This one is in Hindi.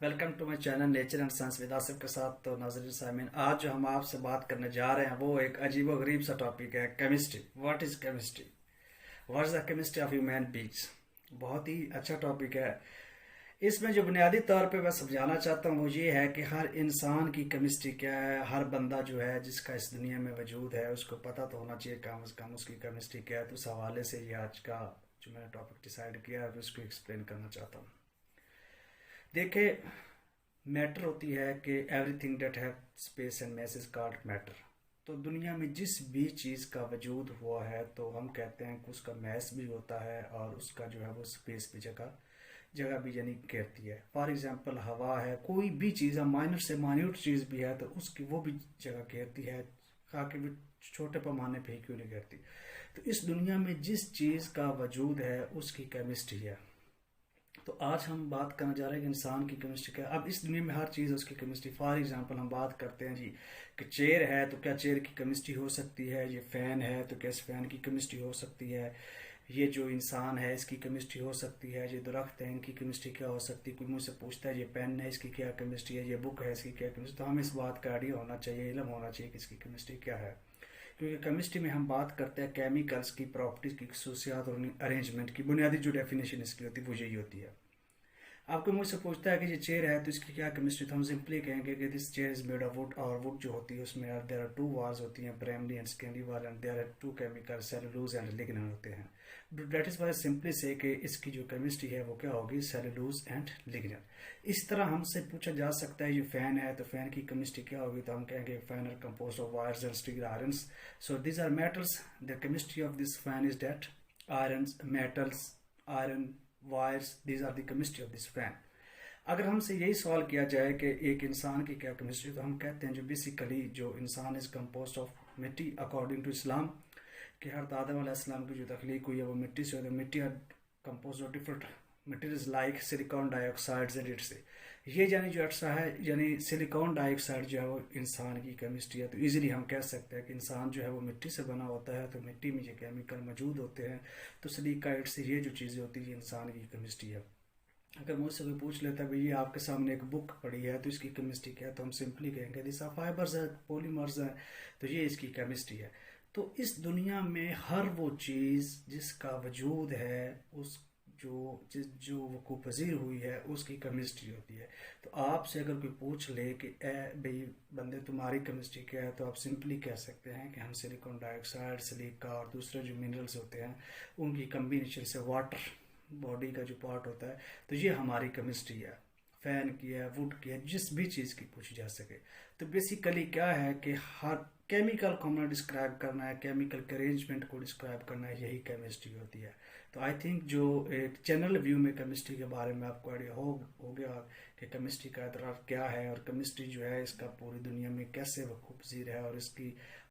Welcome to my channel nature and science with Asif के साथ। तो नाज़रीन सामीन, आज जो हम आपसे बात करने जा रहे हैं वो एक अजीबो गरीब सा टॉपिक है, chemistry. What is chemistry? What is the chemistry of human beings? बहुत ही अच्छा टॉपिक है। इसमें जो बुनियादी तौर पे मैं समझाना चाहता हूँ वो ये है कि हर इंसान की केमिस्ट्री क्या है। हर बंदा जो है जिसका इस दुनिया में वजूद है उसको पता तो होना चाहिए कम से कम उसकी केमिस्ट्री क्या है। तो उस हवाले से ये आज का जो मैंने टॉपिक डिसाइड किया है उसको एक्सप्लेन करना चाहता हूँ। देखिए, मैटर होती है कि एवरीथिंग दैट है space and mess is called matter. तो दुनिया में जिस भी चीज़ का वजूद हुआ है तो हम कहते हैं कि उसका मैस भी होता है और उसका जो है वो स्पेस भी जगह जगह भी यानी घेरती है। फॉर एग्जांपल हवा है, कोई भी चीज़ है, माइनर से माइन्यूट चीज़ भी है तो उसकी वो भी जगह घेरती है, ताकि वो छोटे पैमाने पे ही क्यों नहीं घेरती। तो इस दुनिया में जिस चीज़ का वजूद है उसकी केमिस्ट्री है। तो आज हम बात करने जा रहे हैं कि इंसान की केमिस्ट्री क्या है। अब इस दुनिया में हर चीज़ है उसकी केमिस्ट्री। फॉर एग्जांपल हम बात करते हैं जी कि चेयर है तो क्या चेयर की केमिस्ट्री हो सकती है। ये फ़ैन है तो क्या इस फ़ैन की केमिस्ट्री हो सकती है। ये जो इंसान है इसकी केमिस्ट्री हो सकती है। ये दरख्त है इनकी केमिस्ट्री क्या हो सकती है। कोई मुझसे पूछता है ये पेन है इसकी क्या केमिस्ट्री है, ये बुक है इसकी क्या केमिस्ट्री। तो हमें इस बात का आइडिया होना चाहिए, इल्म होना चाहिए कि इसकी केमिस्ट्री क्या है। क्योंकि केमिस्ट्री में हम बात करते हैं केमिकल्स की प्रॉपर्टीज की, खसूसियात और अरेंजमेंट की। बुनियादी जो डेफिनेशन इसकी होती है वो यही होती है। आपको मुझसे पूछता है कि ये चेयर है तो इसकी क्या केमिस्ट्री, तो हम सिंपली कहेंगे कि this chair is made of would. और वुड जो होती है उसमें देयर आर टू वॉल्स होती हैं, primary and secondary wall, and there are two chemical cellulose and lignin होते हैं। दैट इज वाई सिंपली से कि इसकी जो केमिस्ट्री है वो क्या होगी, सेलुलोज एंड लिग्निन। इस तरह हमसे पूछा जा सकता है ये फैन है तो फैन की केमिस्ट्री क्या होगी, तो हम कहेंगे fan are compose of wires and steel irons. So these are metals. The chemistry of this fan is that irons, metals, iron, wires, these are the chemistry of this fan. अगर हमसे यही सवाल किया जाए कि एक इंसान की क्या केमिस्ट्री, तो हम कहते हैं जो बेसिकली जो इंसान इज कंपोस्ट ऑफ मिट्टी अकॉर्डिंग टू इस्लाम, कि हर आदम अलैहिस्सलाम की जो तख्लीक हुई है वो मिट्टी से हुई है। मिट्टी are compose of different materials like silicon dioxide and its. ये यानी जो अच्छा है यानी सिलिकॉन डाइऑक्साइड जो है वो इंसान की केमिस्ट्री है। तो इजीली हम कह सकते हैं कि इंसान जो है वो मिट्टी से बना होता है, तो मिट्टी में ये केमिकल मौजूद होते हैं। तो सिलिकाइड से ये जो चीज़ें होती है ये इंसान की केमिस्ट्री है। अगर मुझसे कोई पूछ लेता है भैया आपके सामने एक बुक पड़ी है तो इसकी केमिस्ट्री क्या है, तो हम सिंपली कहेंगे दिस आर फाइबर्स है, पॉलीमर्स है, तो ये इसकी केमिस्ट्री है। तो इस दुनिया में हर वो चीज़ जिसका वजूद है उस जो वकूफ़ पजीर हुई है उसकी केमिस्ट्री होती है। तो आपसे अगर कोई पूछ ले कि ए भाई बंदे तुम्हारी केमिस्ट्री क्या है, तो आप सिंपली कह सकते हैं कि हम सिलिकॉन डाइऑक्साइड, सिलिका और दूसरे जो मिनरल्स होते हैं उनकी कम्बिनेशन से वाटर बॉडी का जो पार्ट होता है, तो ये हमारी केमिस्ट्री है। फैन की है, वुड की है, जिस भी चीज़ की पूछी जा सके। तो बेसिकली क्या है कि हर केमिकल को हमें डिस्क्राइब करना है, केमिकल के अरेंजमेंट को डिस्क्राइब करना है, यही केमिस्ट्री होती है। तो आई थिंक जो एक जनरल व्यू में केमिस्ट्री के बारे में आपको आइडिया हो गया कि केमिस्ट्री का इतराफ़ क्या है और केमिस्ट्री जो है इसका पूरी दुनिया में कैसे वकूफ़ पज़ीर है और इसकी